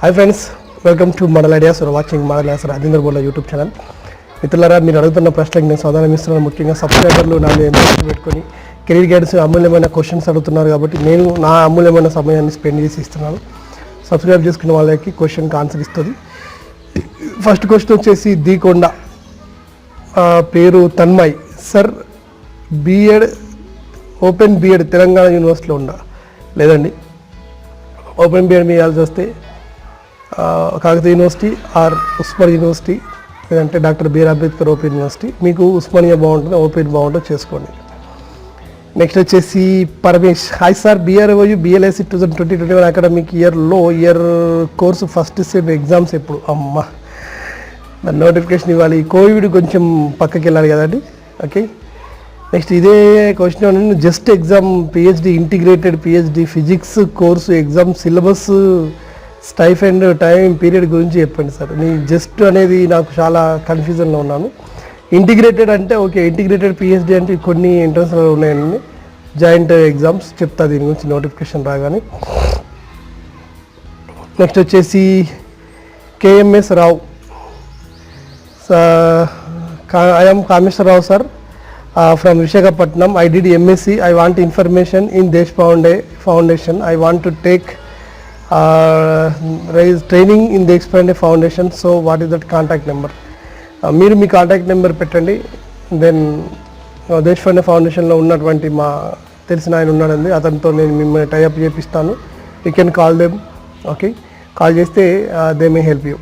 Hi friends, welcome to model ideas. Watching model ideas Rajendra Borla YouTube channel. మిత్రులారా, మీరు అడుగుతున్న ప్రశ్నలకు నేను సమాధానం ఇస్తున్నాను. ముఖ్యంగా సబ్స్క్రైబర్లు నా మీద ఇంట్రెస్ట్ పెట్టుకొని కెరీర్ గైడ్స్ అమూల్యమైన క్వశ్చన్స్ అడుగుతున్నారు కాబట్టి నేను నా అమూల్యమైన సమయాన్ని స్పెండ్ చేసి ఇస్తున్నాను. సబ్స్క్రైబ్ చేసుకున్న వాళ్ళకి క్వశ్చన్కి ఆన్సర్ ఇస్తుంది. ఫస్ట్ క్వశ్చన్ వచ్చేసి దీకొండ, పేరు Tanmay. Sir, BEd open BEd Telangana యూనివర్సిటీలో ఉందా? లేదండి. ఓపెన్ బీఎడ్ చేయాల్సి వస్తే Kakatiya university or Osmania university, లేదంటే doctor BR Ambedkar open university. మీకు ఉస్మానియా బాగుంటుంది, ఓపెన్ బాగుంటుంది, చేసుకోండి. నెక్స్ట్ వచ్చేసి Paramesh. Hi sir, BROU BLSc 2020-21 academic year course first sem exams ఎప్పుడు? అమ్మ, దాని నోటిఫికేషన్ ఇవ్వాలి. కోవిడ్ కొంచెం పక్కకి వెళ్ళాలి కదండి. ఓకే, నెక్స్ట్ ఇదే question. Just exam PhD, integrated PhD physics course exam syllabus, stipend, time period గురించి చెప్పండి సార్. నేను జస్ట్ అనేది నాకు చాలా కన్ఫ్యూజన్లో ఉన్నాను. ఇంటిగ్రేటెడ్ అంటే ఓకే, ఇంటిగ్రేటెడ్ పిహెచ్డి అంటే కొన్ని ఎంట్రన్స్లో ఉన్నాయండి, జాయింట్ ఎగ్జామ్స్ చెప్తా దీని గురించి నోటిఫికేషన్ రాగానే. నెక్స్ట్ వచ్చేసి KMS Rao. I'm Kameswara Rao sir from Visakhapatnam. I did MSc. I want information in Desh Foundation. I want to take raise training in the Expanded Foundation. So what is that contact number? మీరు మీ contact number పెట్టండి. Then దేశ్ ఫౌండేషన్లో ఉన్నటువంటి మా తెలిసిన ఆయన ఉన్నాడండి, అతనితో నేను మిమ్మల్ని టైఅప్ చేపిస్తాను. You can call them. Okay, call చేస్తే దే మే హెల్ప్ యూ.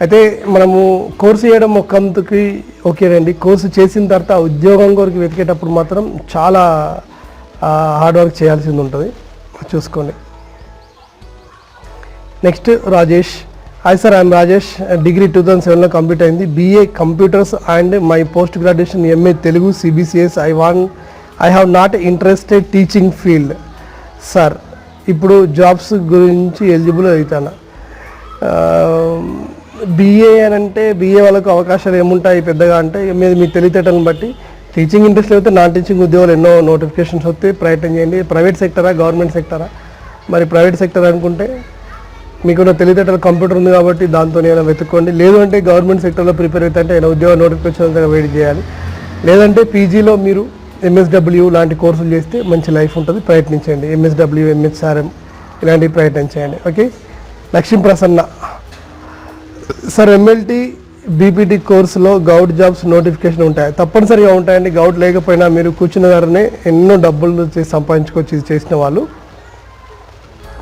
అయితే మనము కోర్సు చేయడం ఒక్కంతకి ఓకేనండి. కోర్సు చేసిన తర్వాత ఉద్యోగం కొరకు వెతికేటప్పుడు మాత్రం చాలా హార్డ్ వర్క్ చేయాల్సింది ఉంటుంది, చూసుకోండి. Next Rajesh. Hi sir, I'm Rajesh. Degree 2007లో కంప్లీట్ అయింది. BA computers and my post graduation MA Telugu CBCS. I have not interested teaching field. Sir, ఇప్పుడు జాబ్స్ గురించి ఎలిజిబుల్ అవుతానా? BA అని అంటే BA వాళ్ళకు అవకాశాలు ఏముంటాయి పెద్దగా అంటే మీ తెలివితేటలను బట్టి. టీచింగ్ ఇంట్రెస్ట్ అయితే నాన్ టీచింగ్ ఉద్యోగాలు ఎన్నో నోటిఫికేషన్స్ వస్తే ప్రయత్నం చేయండి. ప్రైవేట్ సెక్టరా గవర్నమెంట్ సెక్టరా? మరి ప్రైవేట్ సెక్టర్ అనుకుంటే మీకున్న తెలివితేటలు కంప్యూటర్ ఉంది కాబట్టి దాంతో ఏమైనా వెతుక్కోండి. లేదు అంటే గవర్నమెంట్ సెక్టర్లో ప్రిపేర్ అవుతుంటే ఏమైనా ఉద్యోగ నోటిఫికేషన్ వెయిట్ చేయాలి. లేదంటే పీజీలో మీరు MSW లాంటి కోర్సులు చేస్తే మంచి లైఫ్ ఉంటుంది, ప్రయత్నించండి. MSW, MHRM ఇలాంటివి ప్రయత్నం చేయండి. Okay. Lakshmi Prasanna. Sir, MLT BPT కోర్సులో గౌట్ జాబ్స్ నోటిఫికేషన్ ఉంటాయి? తప్పనిసరిగా ఉంటాయండి. గౌట్ లేకపోయినా మీరు కూర్చున్న ధరనే ఎన్నో డబ్బులు సంపాదించుకొచ్చి చేసిన వాళ్ళు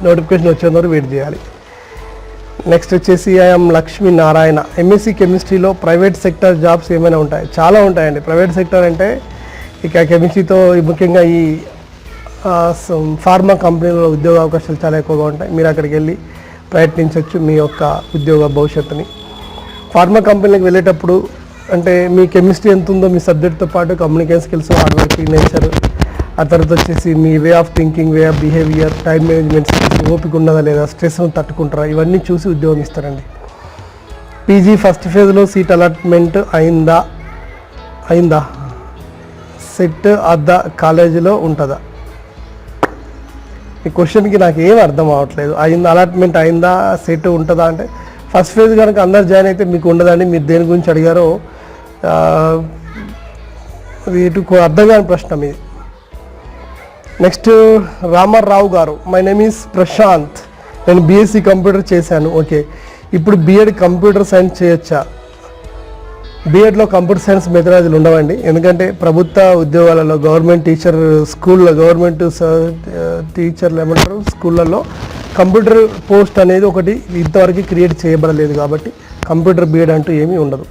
నోటిఫికేషన్ వచ్చేంత వరకు వెయిట్ చేయాలి. నెక్స్ట్ వచ్చేసి ఐఎమ్ లక్ష్మీ నారాయణ. MSc కెమిస్ట్రీలో ప్రైవేట్ సెక్టర్ జాబ్స్ ఏమైనా ఉంటాయి? చాలా ఉంటాయండి. ప్రైవేట్ సెక్టర్ అంటే ఇక కెమిస్ట్రీతో ముఖ్యంగా ఈ ఫార్మా కంపెనీలో ఉద్యోగ అవకాశాలు చాలా ఎక్కువగా ఉంటాయి. మీరు అక్కడికి వెళ్ళి ప్రయత్నించవచ్చు మీ యొక్క ఉద్యోగ భవిష్యత్తుని. ఫార్మా కంపెనీలకు వెళ్ళేటప్పుడు అంటే మీ కెమిస్ట్రీ ఎంత ఉందో మీ సబ్జెక్ట్తో పాటు communication skills, hard working nature, ఆ తర్వాత వచ్చేసి మీ way of thinking, way of behaviour, time management skills, ఓపిక ఉన్నదా లేదా, స్ట్రెస్ను తట్టుకుంటారా, ఇవన్నీ చూసి ఉద్యోగం ఇస్తారండి. పీజీ ఫస్ట్ ఫేజ్లో సీట్ అలాట్మెంట్ అయిందా? సెట్ అద్దా కాలేజీలో ఉంటుందా? ఈ క్వశ్చన్కి నాకు ఏం అర్థం అవ్వట్లేదు. అలాట్మెంట్ అయిందా, సెట్ ఉంటుందా అంటే ఫస్ట్ ఫేజ్ కనుక అందరు జాయిన్ అయితే మీకు ఉండదండి. మీరు దేని గురించి అడిగారో వీటి అర్థం కాని ప్రశ్న మీది. నెక్స్ట్ రామారావు గారు. My name is Prashant. నేను BSc కంప్యూటర్ చేశాను. ఓకే, ఇప్పుడు BEd కంప్యూటర్ సైన్స్ చేయొచ్చా? BEdలో కంప్యూటర్ సైన్స్ మెథడాలజీలు ఉండవండి. ఎందుకంటే ప్రభుత్వ ఉద్యోగాలలో గవర్నమెంట్ టీచర్ స్కూల్లో గవర్నమెంట్ టీచర్లు ఏమంటారు స్కూళ్ళల్లో కంప్యూటర్ పోస్ట్ అనేది ఒకటి ఇంతవరకు క్రియేట్ చేయబడలేదు కాబట్టి కంప్యూటర్ BEd అంటూ ఏమీ ఉండదు.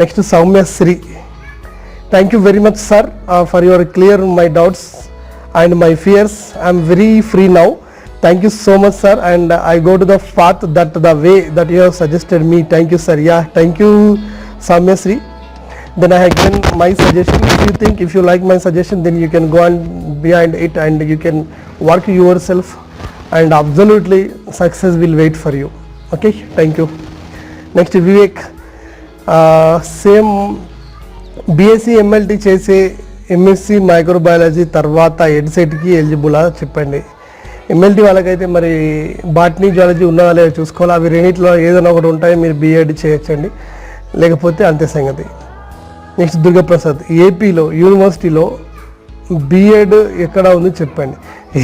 Next Soumyasri. Thank you very much sir for your clear my doubts and my fears. I am very free now. Thank you so much sir, and I go to the path that the way that you have suggested me. Thank you sir. Yeah, thank you Samyasri. Then I have given my suggestion. If you like my suggestion, then you can go on behind it and you can work yourself and absolutely success will wait for you. Okay, thank you. Next Vivek. Same BSc MLT చేసే MSc microbiology తర్వాత ఎడ్సెట్కి ఎలిజిబులా చెప్పండి. MLT వాళ్ళకైతే మరి botany zoology ఉన్నదా లేదా చూసుకోవాలి. అవి రెండిట్లో ఏదైనా ఒకటి ఉంటాయి, మీరు బీఎడ్ చేయొచ్చండి, లేకపోతే అంతే సంగతి. నెక్స్ట్ దుర్గాప్రసాద్, ఏపీలో యూనివర్సిటీలో బీఎడ్ ఎక్కడ ఉంది చెప్పండి.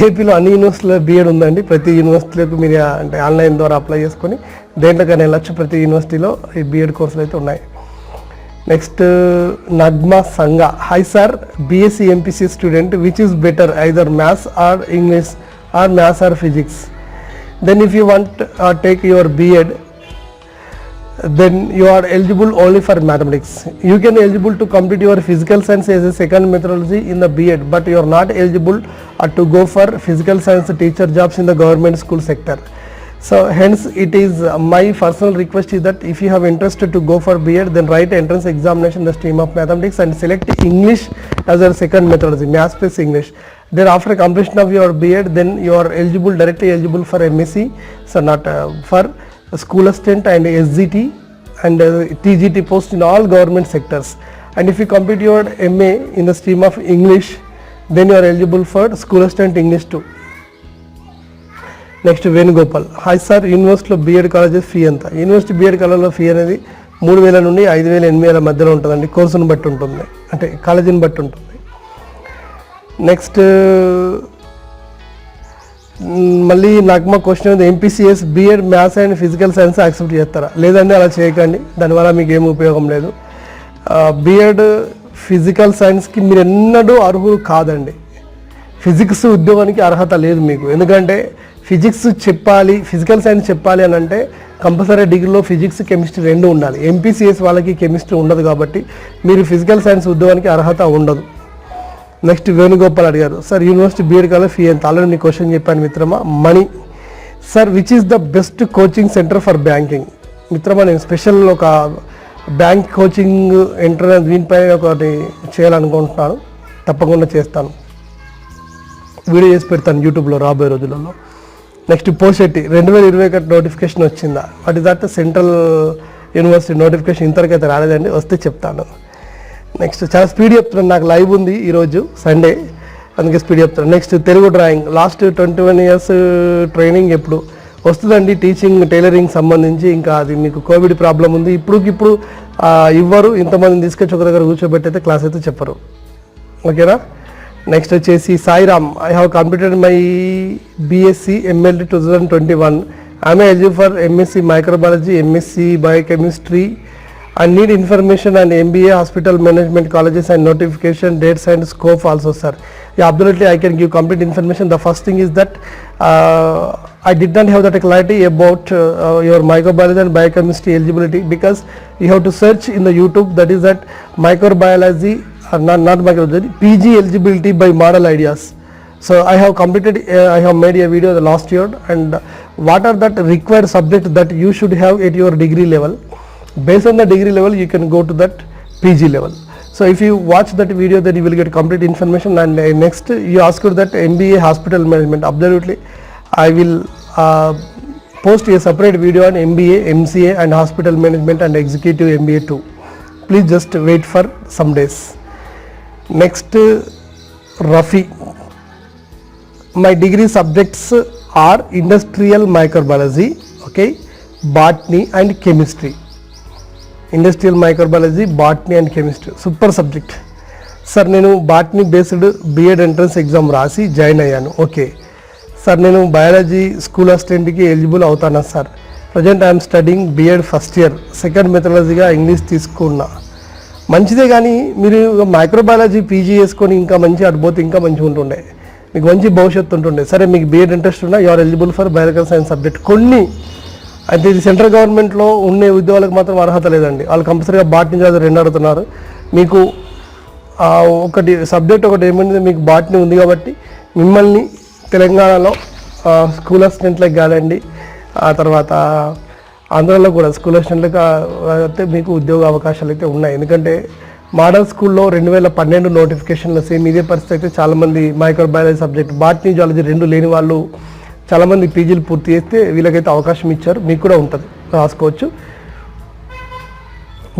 ఏపీలో అన్ని యూనివర్సిటీలో బీఎడ్ ఉందండి. ప్రతి యూనివర్సిటీలకు మీరు అంటే ఆన్లైన్ ద్వారా అప్లై చేసుకొని దేంట్లోకైనా వెళ్ళచ్చు. ప్రతి యూనివర్సిటీలో ఈ బీఎడ్ కోర్సులు అయితే ఉన్నాయి. Next Nagma Sangha, hi sir, BSc MPC student, which is better either maths or English or maths or physics? Then if you want take your B.Ed, then you are eligible only for mathematics. You can eligible to complete your physical science as a second methodology in the B.Ed, but you are not eligible to go for physical science teacher jobs in the government school sector. So hence it is my personal request is that if you have interested to go for B.Ed, then write entrance examination in the stream of mathematics and select English as your second methodology, maths plus English. Then after completion of your B.Ed, then you are eligible, directly eligible for MSc, so not for school assistant and SGT and TGT post in all government sectors. And if you complete your MA in the stream of English, then you are eligible for school assistant English too. Next Venugopal, hi sir, యూనివర్సిటీలో BEd colleges fee ఎంత? University BEd కాలేజ్లో fee అనేది 3,000 నుండి 5,000, 8,000 మధ్యలో ఉంటుందండి. కోర్సును బట్టి ఉంటుంది, అంటే కాలేజీని బట్టి ఉంటుంది. నెక్స్ట్ మళ్ళీ నాకు మా క్వశ్చన్ ఉంది, MPCS BEd maths and physical science accept చేస్తారా? లేదండి, అలా చేయకండి, దానివల్ల మీకు ఏం ఉపయోగం లేదు. బీఎడ్ ఫిజికల్ సైన్స్కి మీరు ఎన్నడూ అర్హులు కాదండి. ఫిజిక్స్ ఉద్యోగానికి అర్హత లేదు మీకు. ఎందుకంటే ఫిజిక్స్ చెప్పాలి, ఫిజికల్ సైన్స్ చెప్పాలి అని అంటే కంపల్సరీ డిగ్రీలో ఫిజిక్స్ కెమిస్ట్రీ రెండు ఉండాలి. ఎంపీసీఎస్ వాళ్ళకి కెమిస్ట్రీ ఉండదు కాబట్టి మీరు ఫిజికల్ సైన్స్ ఉద్యోగానికి అర్హత ఉండదు. నెక్స్ట్ వేణుగోపాల్ అడిగారు, sir university BEd college fee ఎంత? ఆల్రెడీ మీ క్వశ్చన్ చెప్పాను మిత్రమా. Mani, sir which is the best coaching centre for banking? మిత్రమా, నేను స్పెషల్ ఒక బ్యాంక్ కోచింగ్ ఎంటర్ దీనిపై ఒకటి చేయాలనుకుంటున్నాను, తప్పకుండా చేస్తాను, వీడియో చేసి పెడతాను యూట్యూబ్లో రాబోయే రోజులలో. నెక్స్ట్ పోషెట్టి, 2021 నోటిఫికేషన్ వచ్చిందా? What is that central university notification ఇంతవరకు అయితే రాలేదండి, వస్తే చెప్తాను. నెక్స్ట్ చాలా స్పీడ్ చెప్తున్నాను, నాకు లైవ్ ఉంది ఈరోజు సండే, అందుకే స్పీడ్ చెప్తాను. Next Telugu drawing, last 21 years training ఎప్పుడు వస్తుందండి? టీచింగ్ టైలరింగ్ సంబంధించి, ఇంకా అది మీకు కోవిడ్ ప్రాబ్లం ఉంది, ఇప్పుడు ఇవ్వరు. ఇంతమందిని తీసుకొచ్చి ఒక దగ్గర కూర్చోబెట్టి అయితే క్లాస్ అయితే చెప్పరు, ఓకేనా? నెక్స్ట్ వచ్చేసి Sairam, I have completed my BSc MLT 2021. I'm eligible for MSc microbiology, MSc biochemistry and need information and MBA hospital management colleges and notification dates and scope also sir. Absolutely, I can give complete information. The first thing is that I did not have that clarity about your microbiology and biochemistry eligibility, because you have to search in the YouTube, that is that microbiology, not microbiology, PG eligibility by Model Ideas. So I have completed, I have made a video the last year, and what are that required subjects that you should have at your degree level. Based on the degree level, you can go to that PG level. So if you watch that video, then you will get complete information. And next you asked that MBA hospital management. Absolutely, I will post a separate video on MBA, MCA and hospital management and executive MBA too. Please just wait for some days. Next, Rafi, my degree subjects are industrial microbiology, okay, botany and chemistry. Industrial microbiology, botany and chemistry, super subject sir. నేను botany based BEd entrance exam రాసి join అయ్యాను, okay sir. నేను biology school అసిస్టెంట్కి eligible అవుతానా sir? Present I'm studying BEd first year, second మెథడాలజీగా English తీసుకున్నా. మంచిదే, కానీ మీరు మైక్రోబయాలజీ పీజీ చేసుకొని ఇంకా మంచి అడిపోతే ఇంకా మంచిగా ఉంటుండే, మీకు మంచి భవిష్యత్తు ఉంటుండే. సరే, మీకు బీఎడ్ ఇంట్రెస్ట్ ఉన్నా you are eligible for biological science subject. కొన్ని అయితే ఇది సెంట్రల్ గవర్నమెంట్లో ఉండే ఉద్యోగాలకు మాత్రం అర్హత లేదండి, వాళ్ళు కంపల్సరీగా బాటనీ జాబ్ 2 అడుగుతున్నారు. మీకు ఒకటి సబ్జెక్ట్ ఒకటి ఏమైంది, మీకు బాటనీ ఉంది కాబట్టి మిమ్మల్ని తెలంగాణలో స్కూల్ అసిస్టెంట్లకు కాదండి, ఆ తర్వాత ఆంధ్రాలో కూడా స్కూల్ అసిస్టెంట్లకు అయితే మీకు ఉద్యోగ అవకాశాలు అయితే ఉన్నాయి. ఎందుకంటే మోడల్ స్కూల్లో 2012 నోటిఫికేషన్లో సేమ్ ఇదే పరిస్థితి అయితే చాలామంది మైక్రోబయాలజీ సబ్జెక్ట్, బాటనీ జువాలజీ 2 లేని వాళ్ళు చాలామంది పీజీలు పూర్తి చేస్తే వీళ్ళకైతే అవకాశం ఇచ్చారు, మీకు కూడా ఉంటుంది, రాసుకోవచ్చు.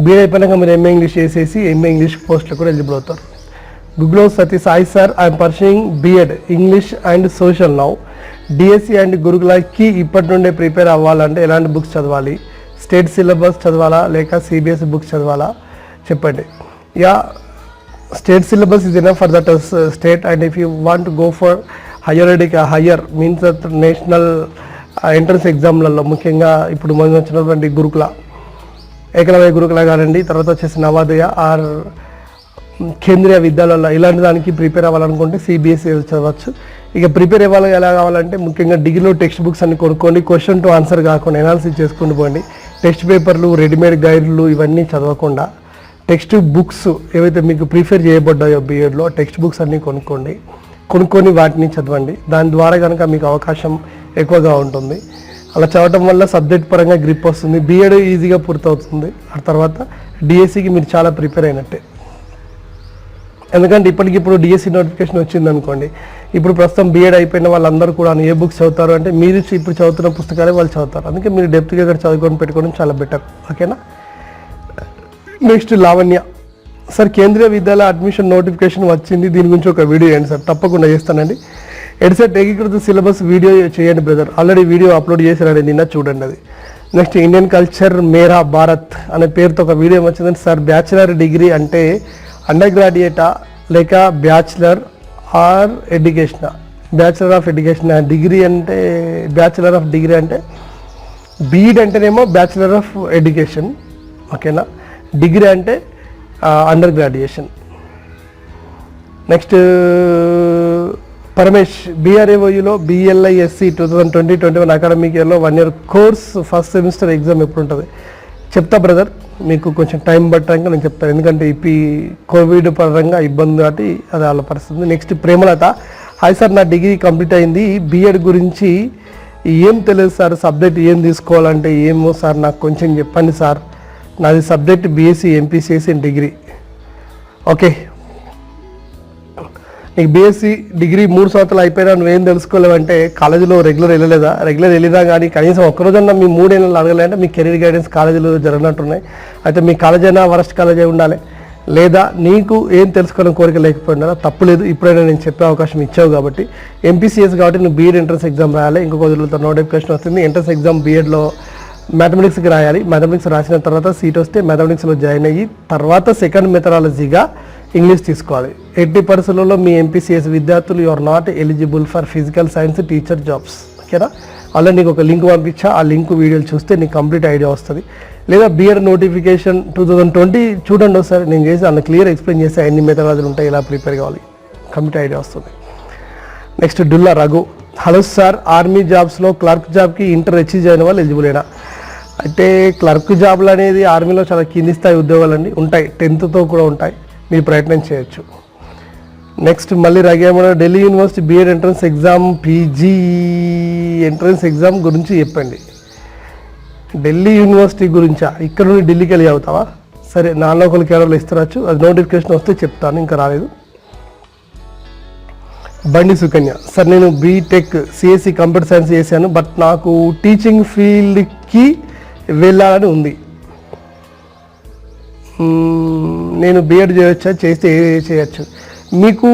బీఎడ్ అయిపోయినాక మీరు ఎంఏ ఇంగ్లీష్ చేసేసి ఎంఏ ఇంగ్లీష్ పోస్ట్లో కూడా ఎలిజిబుల్ అవుతారు. Guglo Satish, hi sir, I'm pursuing BEd English and social now. DSC and గురుకులకి ఇప్పటి నుండే ప్రిపేర్ అవ్వాలంటే ఎలాంటి బుక్స్ చదవాలి? స్టేట్ సిలబస్ చదవాలా లేక సిబిఎస్ఈ బుక్స్ చదవాలా చెప్పండి. Yeah, state syllabus is enough for that state, and if you want go for higher means that national entrance ఎగ్జామ్లలో ముఖ్యంగా ఇప్పుడు మనం వచ్చినటువంటి గురుకుల, ఏకలవ్య గురుకుల కానివ్వండి, తర్వాత వచ్చేసి నవోదయ ఆర్ కేంద్రీయ విద్యాలయాల్లో ఇలాంటి దానికి ప్రిపేర్ అవ్వాలనుకుంటే సిబిఎస్ఈ చదవచ్చు. ఇక ప్రిపేర్ అవ్వాలి ఎలా కావాలంటే ముఖ్యంగా డిగ్రీలో టెక్స్ట్ బుక్స్ అన్ని కొనుక్కోండి, క్వశ్చన్ టు ఆన్సర్ కాకుండా ఎనాలిసిస్ చేసుకుంటూ పోండి. టెక్స్ట్ పేపర్లు, రెడీమేడ్ గైడ్లు ఇవన్నీ చదవకుండా టెక్స్ట్ బుక్స్ ఏవైతే మీకు ప్రిఫర్ చేయబడ్డాయో బీఎడ్లో టెక్స్ట్ బుక్స్ అన్నీ కొనుక్కొని వాటిని చదవండి. దాని ద్వారా కనుక మీకు అవకాశం ఎక్కువగా ఉంటుంది. అలా చదవటం వల్ల సబ్జెక్ట్ పరంగా గ్రిప్ వస్తుంది, బీఎడ్ ఈజీగా పూర్తవుతుంది. ఆ తర్వాత డిఎస్సికి మీరు చాలా ప్రిపేర్ అయినట్టే. ఎందుకంటే ఇప్పటికిప్పుడు డిఎస్సి నోటిఫికేషన్ వచ్చింది అనుకోండి, ఇప్పుడు ప్రస్తుతం బీఎడ్ అయిపోయిన వాళ్ళందరూ కూడా ఏ బుక్స్ చదువుతారు అంటే మీరు ఇప్పుడు చదువుతున్న పుస్తకాలే వాళ్ళు చదువుతారు. అందుకే మీరు డెప్త్గా ఇక్కడ చదువుకొని పెట్టుకోవడం చాలా బెటర్. ఓకేనా? Next Lavanya sir, Kendriya Vidyalaya admission notification వచ్చింది, దీని గురించి ఒక వీడియో చేయండి సార్. తప్పకుండా చేస్తానండి. ఎడ్సెట్ ఏకీకృత సిలబస్ వీడియో చేయండి బ్రదర్, ఆల్రెడీ వీడియో అప్లోడ్ చేశారండి, నిన్న చూడండి అది. నెక్స్ట్ ఇండియన్ కల్చర్ మేరా భారత్ అనే పేరుతో ఒక వీడియో వచ్చిందండి సార్. బ్యాచిలర్ డిగ్రీ అంటే అండర్ గ్రాడ్యుయేటా లేక బ్యాచిలర్ ఆర్ ఎడ్యుకేషనా? Bachelor of education. డిగ్రీ అంటే బ్యాచిలర్ ఆఫ్ డిగ్రీ అంటే బీఈడ్ అంటేనేమో బ్యాచిలర్ ఆఫ్ ఎడ్యుకేషన్, ఓకేనా? డిగ్రీ అంటే అండర్ గ్రాడ్యుయేషన్. నెక్స్ట్ పరమేష్, బీఆర్ఏఓయూలో బిఎల్ఐఎస్సి 2020-21 అకాడమిక్ ఇయర్లో 1 year course first semester exam ఎప్పుడు ఉంటుంది చెప్తా బ్రదర్, మీకు కొంచెం టైం పట్టడానికి నేను చెప్తాను, ఎందుకంటే ఇప్పుడు కోవిడ్ పరంగా ఇబ్బంది కాబట్టి అది వాళ్ళ పరిస్థితి. నెక్స్ట్ ప్రేమలత, హాయ్ సార్, నా డిగ్రీ కంప్లీట్ అయింది, బీఎడ్ గురించి ఏం తెలియదు సార్, సబ్జెక్ట్ ఏం తీసుకోవాలంటే ఏమో సార్ నాకు కొంచెం చెప్పండి సార్. నాది subject BSc MPCSc and degree. Okay, నీకు బీఎస్సీ డిగ్రీ 3 సంవత్సరాలు అయిపోయినా నువ్వేం తెలుసుకోలేవంటే కాలేజీలో రెగ్యులర్ వెళ్ళినా కానీ కనీసం ఒక్కరోజన్నా మీ 3 ఏళ్ళు అడగలేదంటే మీ కెరీర్ గైడెన్స్ కాలేజీలో జరిగినట్టున్నాయి. అయితే మీ కాలేజ్ అయినా వరస్ట్ కాలేజ్ అయి ఉండాలి, లేదా నీకు ఏం తెలుసుకోవాలని కోరిక లేకపోయినా తప్పులేదు. ఇప్పుడైనా నేను చెప్పే అవకాశం ఇచ్చావు కాబట్టి ఎంపీసీఎస్ కాబట్టి నువ్వు బీఎడ్ ఎంట్రన్స్ ఎగ్జామ్ రాయాలి. ఇంకొక రోజులతో నోటిఫికేషన్ వస్తుంది. ఎంట్రన్స్ ఎగ్జామ్ బీఎడ్లో మ్యాథమెటిక్స్కి రాయాలి. మ్యాథమెటిక్స్ రాసిన తర్వాత సీట్ వస్తే మ్యాథమెటిక్స్లో జాయిన్ అయ్యి తర్వాత సెకండ్ మెథడాలజీగా ఇంగ్లీష్ తీసుకోవాలి. 80% మీ ఎంపీసీఎస్ విద్యార్థులు you are not eligible for physical science teacher jobs. ఓకేనా? అలా నీకు ఒక లింక్ పంపించా, ఆ లింక్ వీడియోలు చూస్తే నీకు కంప్లీట్ ఐడియా వస్తుంది. లేదా బీఎడ్ నోటిఫికేషన్ 2020 చూడండి ఒకసారి, నేను చేసి అందులో క్లియర్ ఎక్స్ప్లెయిన్ చేస్తే ఎన్ని మెథడాలజీలు ఉంటాయి, ఇలా ప్రిపేర్ కావాలి, కంప్లీట్ ఐడియా వస్తుంది. Next Dulla Raghu, hello sir, army జాబ్స్లో క్లర్క్ జాబ్కి ఇంటర్ హెచ్ఈ జాయిన్ వాళ్ళు ఎలిజిబులేనా? అయితే క్లర్క్ జాబ్లు అనేది ఆర్మీలో చాలా కింది స్థాయి ఉద్యోగాలు అండి, ఉంటాయి, 10th కూడా ఉంటాయి, మీరు ప్రయత్నం చేయొచ్చు. నెక్స్ట్ మళ్ళీ రగేమో, Delhi university BEd entrance exam PG entrance exam గురించి చెప్పండి. ఢిల్లీ యూనివర్సిటీ గురించా? ఇక్కడ నుండి ఢిల్లీకి వెళ్ళి అవుతావా? సరే, నాలో ఒకరికి కేరళలో ఇస్తారచ్చు, అది నోటిఫికేషన్ వస్తే చెప్తాను, ఇంకా రాలేదు. బండి సుకన్య, సార్ నేను బీటెక్ సిఎస్సి కంప్యూటర్ సైన్స్ చేశాను, బట్ నాకు టీచింగ్ ఫీల్డ్కి వెళ్ళాలని ఉంది, నేను బీఎడ్ చేయొచ్చా? చేస్తే చేయొచ్చు. మీకు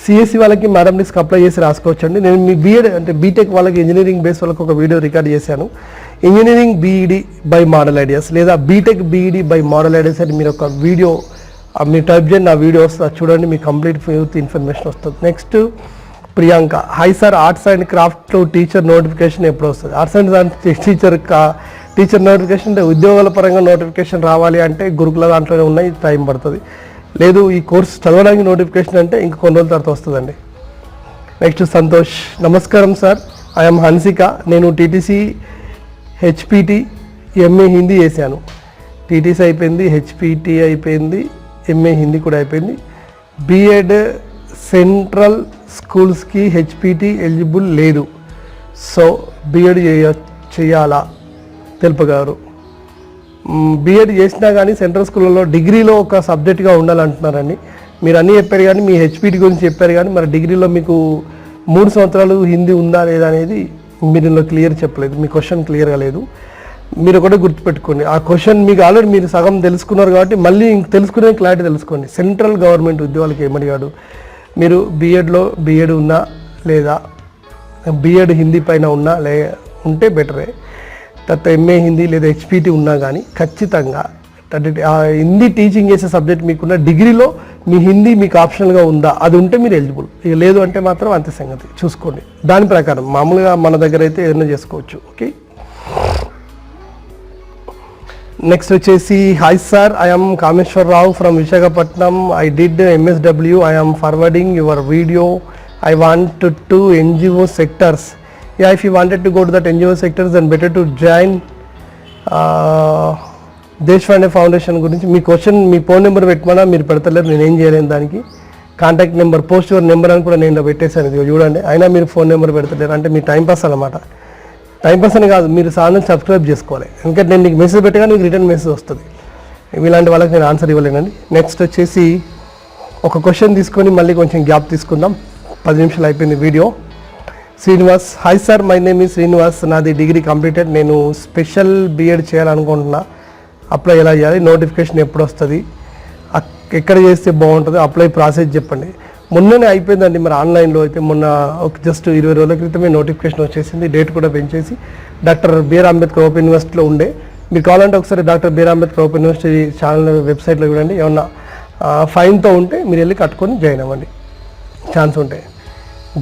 సిఎస్సి వాళ్ళకి మ్యాథమెటిక్స్కి అప్లై చేసి రాసుకోవచ్చు అండి. నేను మీ బీఎడ్ అంటే బీటెక్ వాళ్ళకి ఇంజనీరింగ్ బేస్ వాళ్ళకి ఒక వీడియో రికార్డ్ చేశాను, engineering BEd by model ideas లేదా BTech BEd by model ideas అని మీరు ఒక వీడియో మీరు టైప్ చేయండి, ఆ వీడియో వస్తుంది, చూడండి, మీకు కంప్లీట్ యూత్ ఇన్ఫర్మేషన్ వస్తుంది. Next Priyanka, hi sir, arts and క్రాఫ్ట్లో టీచర్ నోటిఫికేషన్ ఎప్పుడు వస్తుంది? ఆర్ట్స్ అండ్ టీచర్ నోటిఫికేషన్ అంటే ఉద్యోగాల పరంగా నోటిఫికేషన్ రావాలి అంటే గురుకుల దాంట్లోనే ఉన్నాయి, టైం పడుతుంది. లేదు ఈ కోర్స్ చదవడానికి నోటిఫికేషన్ అంటే ఇంక కొన్ని రోజుల తర్వాత వస్తుందండి. నెక్స్ట్ సంతోష్, నమస్కారం సార్, ఐఎమ్ హన్సిక, నేను టీటీసీ హెచ్పిటి ఎంఏ హిందీ చేశాను. టీటీసీ అయిపోయింది, హెచ్పిటి అయిపోయింది, ఎంఏ హిందీ కూడా అయిపోయింది. బీఎడ్ సెంట్రల్ స్కూల్స్కి హెచ్పిటి ఎలిజిబుల్ లేదు, సో బీఎడ్ చేయాలా తెలుపగలరు? బీఎడ్ చేసినా కానీ సెంట్రల్ స్కూళ్ళలో డిగ్రీలో ఒక సబ్జెక్ట్గా ఉండాలంటున్నారండి. మీరు అన్నీ చెప్పారు కానీ మీ హెచ్పిటి గురించి చెప్పారు కానీ మరి డిగ్రీలో మీకు 3 సంవత్సరాలు హిందీ ఉందా లేదా అనేది మీరు ఇందులో క్లియర్ చెప్పలేదు, మీ క్వశ్చన్ క్లియర్గా లేదు. మీరు ఒకటే గుర్తుపెట్టుకోండి, ఆ క్వశ్చన్ మీకు ఆల్రెడీ మీరు సగం తెలుసుకున్నారు కాబట్టి మళ్ళీ తెలుసుకునే క్లారిటీ తెలుసుకోండి. సెంట్రల్ గవర్నమెంట్ ఉద్యోగాలకి ఏమడిగాడు, మీరు బీఎడ్ ఉందా లేదా బీఎడ్ హిందీ పైన ఉన్నా ఉంటే బెటరే. తర్వాత ఎంఏ హిందీ లేదా హెచ్పిటి ఉన్నా కానీ ఖచ్చితంగా హిందీ టీచింగ్ చేసే సబ్జెక్ట్ మీకున్న డిగ్రీలో మీ హిందీ మీకు ఆప్షనల్గా ఉందా, అది ఉంటే మీరు ఎలిజిబుల్. ఇక లేదు అంటే మాత్రం అంతే సంగతి, చూసుకోండి. దాని ప్రకారం మామూలుగా మన దగ్గర అయితే ఏదైనా చేసుకోవచ్చు. ఓకే, నెక్స్ట్ వచ్చేసి hi sir, I'm Kameshwar Rao from Visakhapatnam. I did MSW. I'm forwarding your video. I want to NGO sectors. Yeah, if you wanted to go to that NGO sectors, then better to join Deshpande foundation గురించి. మీ question మీ phone number పెట్టమన్నా మీరు పెడతలేరు, నేను ఏం చేయలేను దానికి. Contact number, post your number అని కూడా నేను పెట్టేశాను, ఇది చూడండి. అయినా మీరు ఫోన్ నెంబర్ పెడతలేరు అంటే మీ టైంపాస్ అనమాట. టైంపాస్ అని కాదు, మీరు ఛానల్ సబ్స్క్రైబ్ చేసుకోవాలి. ఎందుకంటే నేను నీకు మెసేజ్ పెట్టగా నీకు రిటర్న్ మెసేజ్ వస్తుంది. ఇలాంటి వాళ్ళకి నేను ఆన్సర్ ఇవ్వలేనండి. నెక్స్ట్ వచ్చేసి ఒక క్వశ్చన్ తీసుకొని మళ్ళీ కొంచెం గ్యాప్ తీసుకుందాం. 10 నిమిషాలు అయిపోయింది video. Srinivas, hi sir, my name ఈ శ్రీనివాస్. నాది డిగ్రీ కంప్లీటెడ్. నేను స్పెషల్ బీఎడ్ చేయాలనుకుంటున్నా. అప్లై ఎలా చేయాలి, నోటిఫికేషన్ ఎప్పుడు వస్తుంది, ఎక్కడ చేస్తే బాగుంటుంది, అప్లై ప్రాసెస్ చెప్పండి. మొన్ననే అయిపోయిందండి, మరి ఆన్లైన్లో అయితే మొన్న ఒక జస్ట్ 20 రోజుల క్రితమే నోటిఫికేషన్ వచ్చేసింది. డేట్ కూడా పెంచేసి డాక్టర్ బిఆర్ అంబేద్కర్ ఓపెన్ యూనివర్సిటీలో ఉండే. మీరు కావాలంటే ఒకసారి doctor BR Ambedkar open university channel వెబ్సైట్లో చూడండి. ఏమన్నా ఫైన్తో ఉంటే మీరు వెళ్ళి కట్టుకొని జాయిన్ అవ్వండి, ఛాన్స్ ఉంటాయి.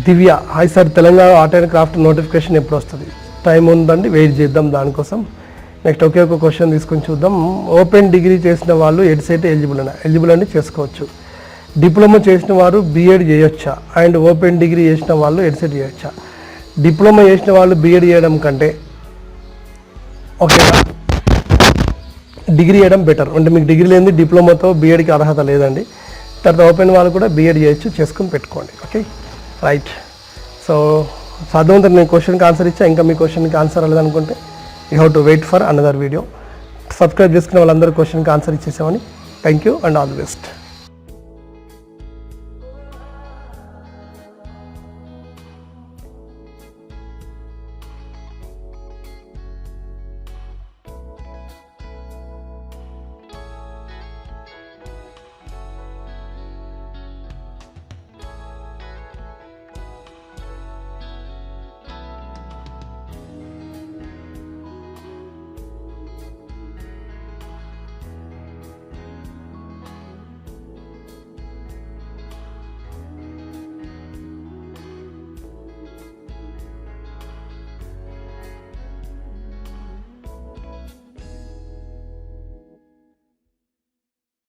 Divya, hi sir, Telangana art and craft notification ఎప్పుడు వస్తుంది? టైం ఉందండి, వెయిట్ చేద్దాం దానికోసం. నెక్స్ట్ ఒకే ఒక క్వశ్చన్ తీసుకొని చూద్దాం. ఓపెన్ డిగ్రీ చేసిన వాళ్ళు ఎడ్సెట్ ఎలిజిబుల్ అని చేసుకోవచ్చు. డిప్లొమా చేసిన వారు బీఎడ్ చేయొచ్చా? అండ్ ఓపెన్ డిగ్రీ చేసిన వాళ్ళు ఎడ్సెట్ చేయొచ్చా? డిప్లొమా చేసిన వాళ్ళు బీఎడ్ చేయడం కంటే ఓకేనా, డిగ్రీ చేయడం బెటర్. అంటే మీకు డిగ్రీ లేని డిప్లొమాతో బీఎడ్కి అర్హత లేదండి. తర్వాత ఓపెన్ వాళ్ళు కూడా బీఎడ్ చేయొచ్చు, చేసుకొని పెట్టుకోండి. Okay, right. సో సాధ్యమంతా నేను క్వశ్చన్కి ఆన్సర్ ఇచ్చా. ఇంకా మీ క్వశ్చన్కి ఆన్సర్ అవ్వలేదనుకుంటే you have to wait for another video. Subscribe చేసుకున్న వాళ్ళందరూ క్వశ్చన్కి ఆన్సర్ ఇచ్చేసామని. Thank you and all the best.